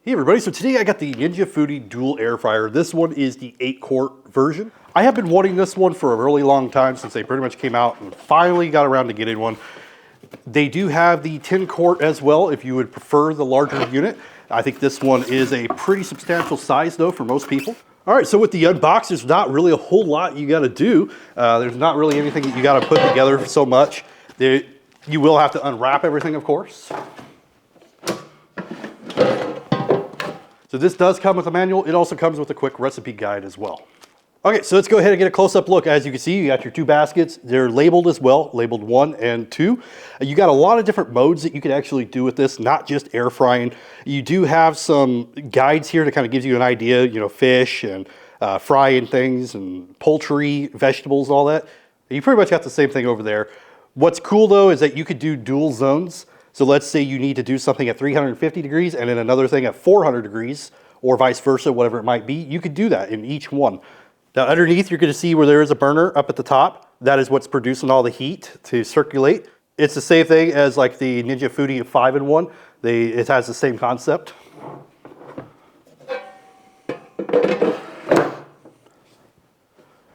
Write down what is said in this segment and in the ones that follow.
Hey everybody, so today I got the Ninja Foodi dual air fryer. This one is the 8-quart version. I have been wanting this one for a really long time since they pretty much came out and finally got around to getting one. They do have the 10-quart as well if you would prefer the larger unit. I think this one is a pretty substantial size though for most people. All right, so with the unbox, there's not really a whole lot you gotta do. There's not really anything that you gotta put together so much. You will have to unwrap everything, of course. So this does come with a manual. It also comes with a quick recipe guide as well. Okay, so let's go ahead and get a close-up look. As you can see, you got your two baskets. They're labeled as well, labeled 1 and 2. You got a lot of different modes that you can actually do with this, not just air frying. You do have some guides here to kind of give you an idea, you know, fish and frying things and poultry, vegetables, all that. You pretty much got the same thing over there. What's cool though is that you could do dual zones. So let's say you need to do something at 350 degrees and then another thing at 400 degrees or vice versa, whatever it might be. You could do that in each one. Now underneath, you're gonna see where there is a burner up at the top. That is what's producing all the heat to circulate. It's the same thing as like the Ninja Foodi 5-in-1. It has the same concept.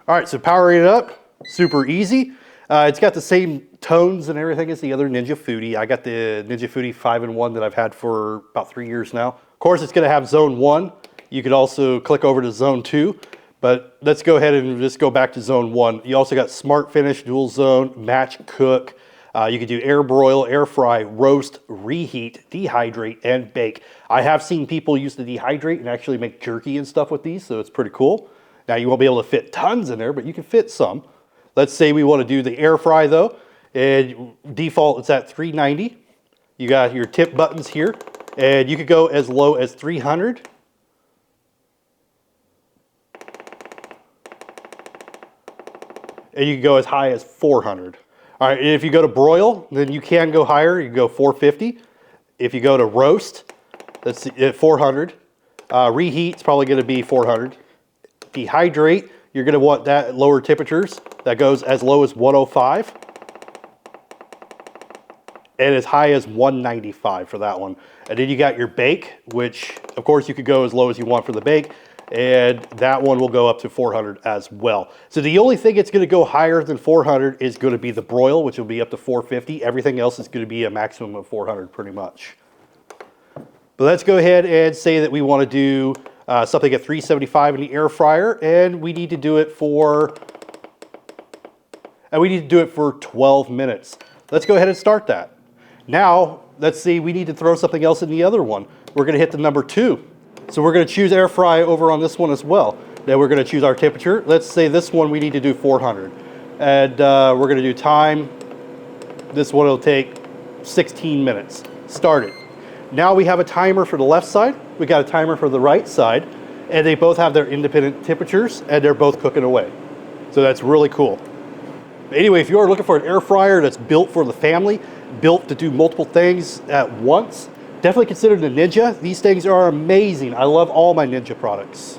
All right, so powering it up, super easy. It's got the same tones and everything as the other Ninja Foodi. I got the Ninja Foodi 5-in-1 that I've had for about 3 years now. Of course, it's gonna have zone 1. You could also click over to zone 2, but let's go ahead and just go back to zone 1. You also got smart finish, dual zone, match cook. You could do air broil, air fry, roast, reheat, dehydrate, and bake. I have seen people use the dehydrate and actually make jerky and stuff with these, so it's pretty cool. Now you won't be able to fit tons in there, but you can fit some. Let's say we want to do the air fry though, and default it's at 390. You got your tip buttons here, and you could go as low as 300. And you can go as high as 400. All right, and if you go to broil, then you can go higher, you can go 450. If you go to roast, let's see, at 400. Reheat, it's probably gonna be 400. Dehydrate, you're gonna want that at lower temperatures. That goes as low as 105 and as high as 195 for that one. And then you got your bake, which of course you could go as low as you want for the bake, and that one will go up to 400 as well. So the only thing that's gonna go higher than 400 is gonna be the broil, which will be up to 450. Everything else is gonna be a maximum of 400 pretty much. But let's go ahead and say that we wanna do something at 375 in the air fryer, and we need to do it for 12 minutes. Let's go ahead and start that. Now, let's see, we need to throw something else in the other one. We're gonna hit the number 2. So we're gonna choose air fry over on this one as well. Then we're gonna choose our temperature. Let's say this one we need to do 400. And we're gonna do time. This one will take 16 minutes. Start it. Now we have a timer for the left side. We got a timer for the right side. And they both have their independent temperatures and they're both cooking away. So that's really cool. Anyway, if you are looking for an air fryer that's built for the family, built to do multiple things at once, definitely consider the Ninja. These things are amazing. I love all my Ninja products.